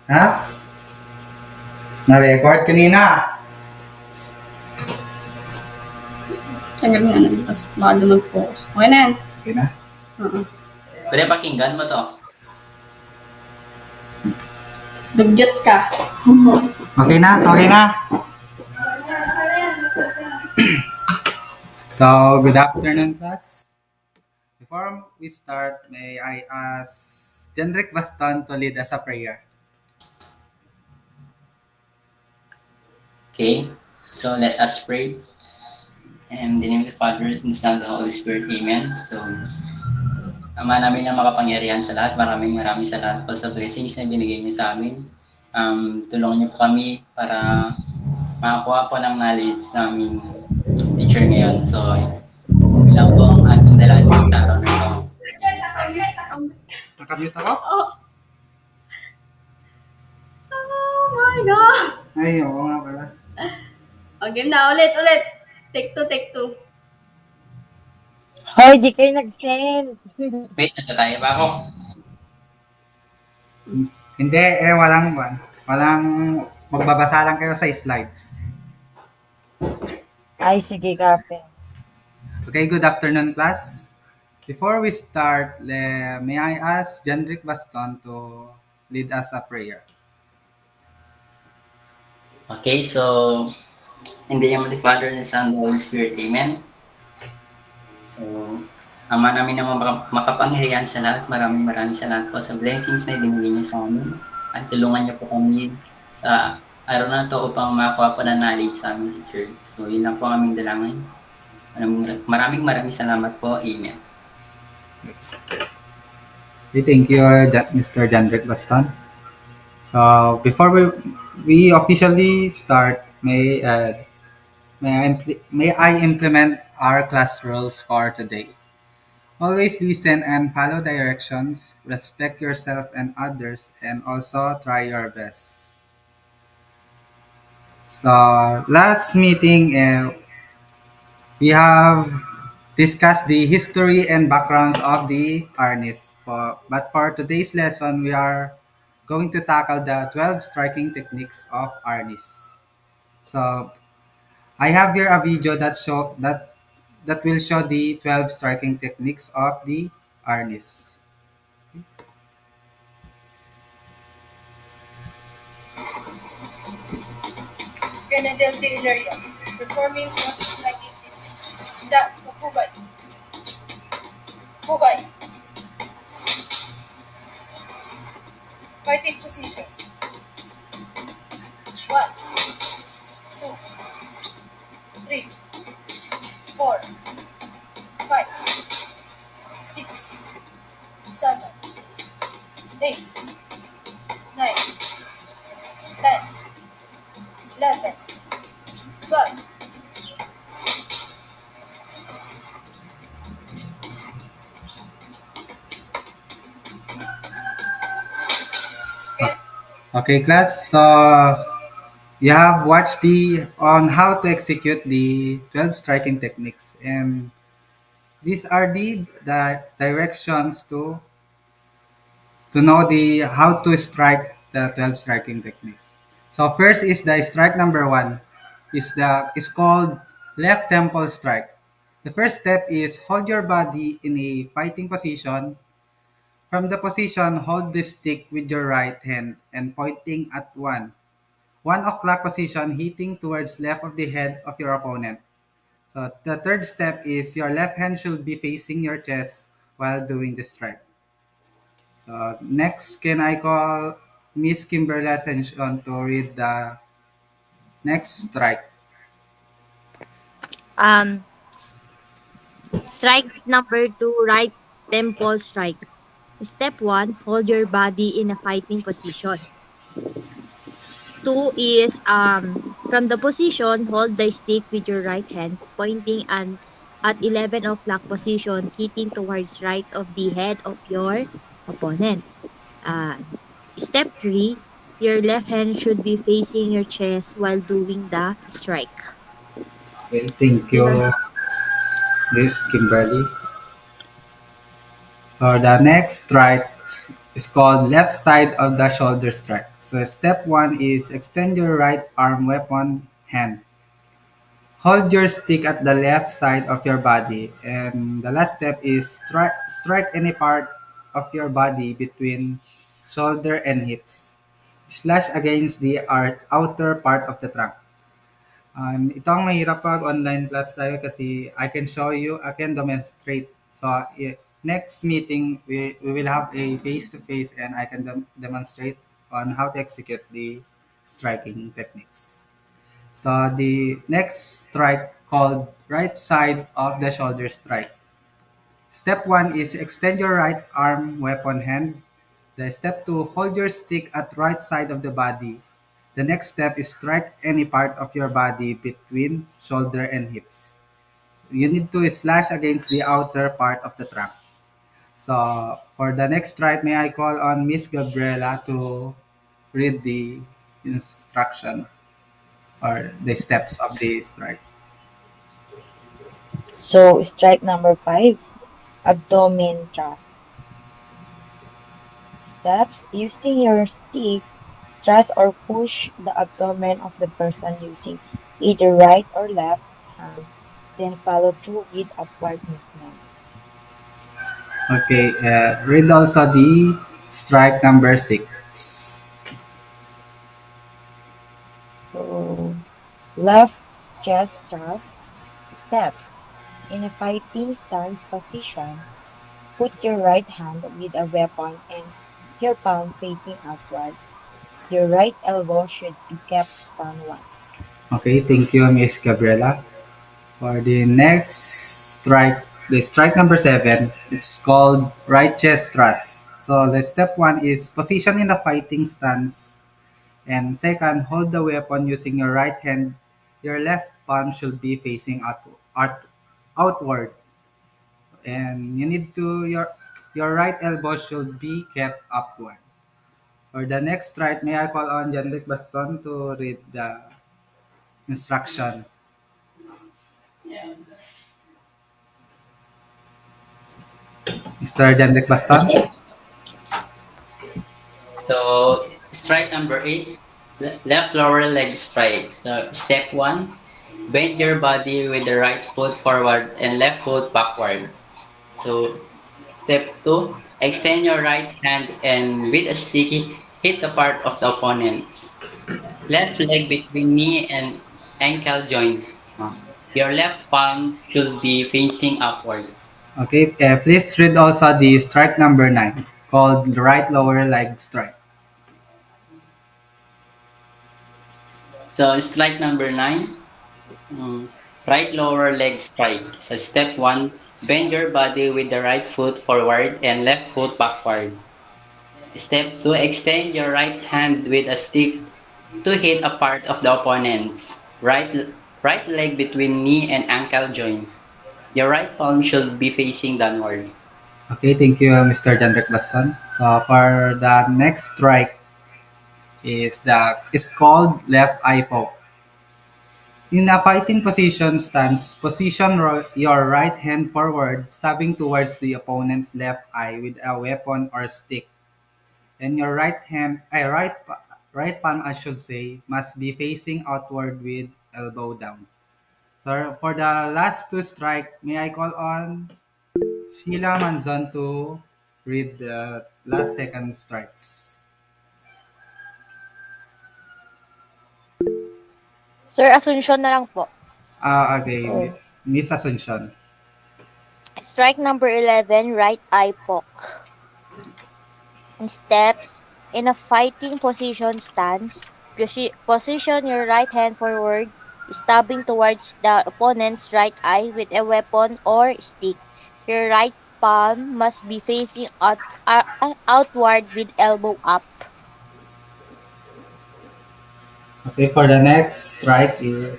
Ha? Na-record kanina. Tagal nga na ito. Baka doon mag-focus. Okay na yan. Okay na? Oo. Pwede pakinggan mo to. Dugyot ka. Okay na? Okay na? So, good afternoon, class. Before we start, may I ask Jendrik Baston to lead us a prayer. Okay? So let us pray. In the name of the Father, and the Son, and the Holy Spirit. Amen. So, Ama namin na makapangyarihan sa lahat, maraming salamat po sa blessings na binigay niyo sa amin. Tulungan niyo po kami para makakuha po ng knowledge sa aming teacher ngayon. So, yun lang po ang ating dalangin sa araw na ito. Nakamute ako? Oh. Oh my God. Ay, oo nga pala. O, game na. Ulit. Take two. Hoy, di kayo nag-send. Wait, natataya pa ako. Hindi, walang magbabasa lang kayo sa slides. Ay, sige, kape. Okay, good afternoon, class. Before we start, may I ask Jendrik Baston to lead us a prayer. Okay, so, in the name of the Father, and the Son, and the Holy Spirit. Amen. So, Ama namin na makapangyarihan sa lahat, maraming salamat po sa blessings na ibinigay niyo sa amin. At tulungan niyo po kami sa araw na ito upang makakuha po ng knowledge sa aming teacher. So, yun lang po ang aming dalangin. Maraming salamat po. Amen. Okay, thank you, Mr. Jendrik Baston. So, before we officially start, may I implement our class rules for today. Always listen and follow directions, respect yourself and others, and also try your best. So, last meeting, we have discussed the history and backgrounds of the harness. But for today's lesson, we are going to tackle the 12 striking techniques of harness. So, I have here a video that will show the 12 striking techniques of the harness. Grenadille Dilleria, performing what is like it. That's Hugay. Hugay. Fighting position. 1, 2, 3, 4, 5, 6, 7, 8, 9, 10, 11, 12. Okay, class. So, you have watched on how to execute the 12 striking techniques, and these are the directions to know the how to strike the 12 striking techniques. So first is the strike number 1 is called left temple strike. The first step is hold your body in a fighting position. From the position, hold the stick with your right hand and pointing at 1 o'clock position, hitting towards left of the head of your opponent. So the third step is your left hand should be facing your chest while doing the strike. So next, can I call Miss Kimberly Ascension to read the next strike? Um, Strike number 2, right temple strike. Step 1, hold your body in a fighting position. 2 is from the position, hold the stick with your right hand, pointing at 11 o'clock position, hitting towards right of the head of your opponent. Uh, Step 3, your left hand should be facing your chest while doing the strike. Okay, thank you, Miss Kimberly. For the next strike, is called left side of the shoulder strike. So step one is extend your right arm weapon hand. Hold your stick at the left side of your body, and the last step is strike any part of your body between shoulder and hips. Slash against the outer part of the trunk. Ito ang mahirap pag online class tayo kasi I can show you, I can demonstrate. So, next meeting, we will have a face-to-face and I can demonstrate on how to execute the striking techniques. So, the next strike called right side of the shoulder strike. Step 1 is extend your right arm weapon hand. The step 2, hold your stick at right side of the body. The next step is strike any part of your body between shoulder and hips. You need to slash against the outer part of the trunk. So for the next strike, may I call on Miss Gabriela to read the instruction or the steps of the strike. So strike number 5, abdomen thrust. Steps: using your stick, thrust or push the abdomen of the person using either right or left hand, then follow through with upward movement. Okay, read also the strike number 6. So left chest thrust. Steps: in a fighting stance position, put your right hand with a weapon and your palm facing outward. Your right elbow should be kept downward. Okay, thank you, Miss Gabriela. For the next strike, the strike number 7, it's called right chest thrust. So the step 1 is position in the fighting stance. And second, hold the weapon using your right hand. Your left palm should be facing outward. And you need to, your right elbow should be kept upward. For the next strike, may I call on Janrik Baston to read the instruction. Mr. Janrik Baston? So, strike number 8, left lower leg strike. So, step 1, bend your body with the right foot forward and left foot backward. So, step 2, extend your right hand and with a sticky, hit the part of the opponent's left leg between knee and ankle joint. Your left palm should be facing upward. Okay, please read also the strike number 9 called right lower leg strike. So, strike number 9, mm, right lower leg strike. So, step 1, bend your body with the right foot forward and left foot backward. Step 2, extend your right hand with a stick to hit a part of the opponent's right leg between knee and ankle joint. Your right palm should be facing downward. Okay, thank you, Mr. Janrik Baston. So for the next strike is called left eye poke. In a fighting position stance, position your right hand forward, stabbing towards the opponent's left eye with a weapon or stick. And your right palm, I should say, must be facing outward with elbow down. So for the last two strike, may I call on Sheila Manzon to read the last second strikes. Sir, Asuncion na lang po. Okay, So Miss Asuncion. Strike number 11, right eye poke. Steps: in a fighting position stance, position your right hand forward, stabbing towards the opponent's right eye with a weapon or stick. Your right palm must be facing outward with elbow up. Okay, for the next strike is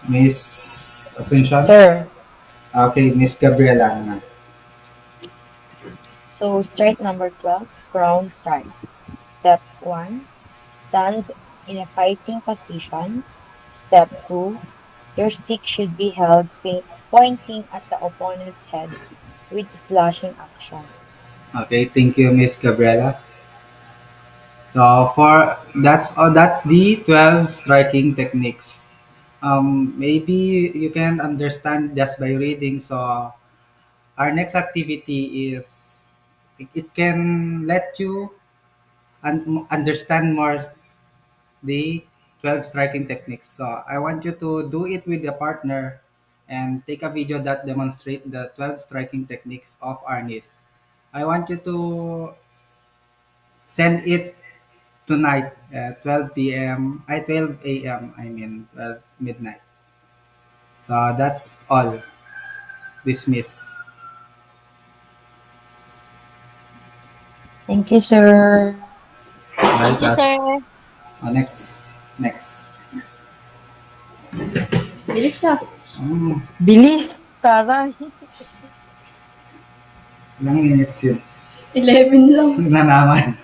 Miss Asuncion. sir, Okay, Miss Gabriela naman. so strike number 12, ground strike. Step 1, stand in a fighting position. Step 2, Your stick should be held pointing at the opponent's head with slashing action. Okay, thank you, Miss Gabriela. So for that's the 12 striking techniques. Maybe you can understand just by reading. So our next activity is it can let you understand more the 12 striking techniques. So I want you to do it with your partner and take a video that demonstrate the 12 striking techniques of Arnis. I want you to send it tonight at 12 p.m. 12 a.m. I mean 12 midnight. So that's all. Dismiss. Thank you, sir. Bye, Thank you, class. sir. Next. Bilis ah. Um, Bilis, taray. ilang minutes yun? 11 lang. Na naman.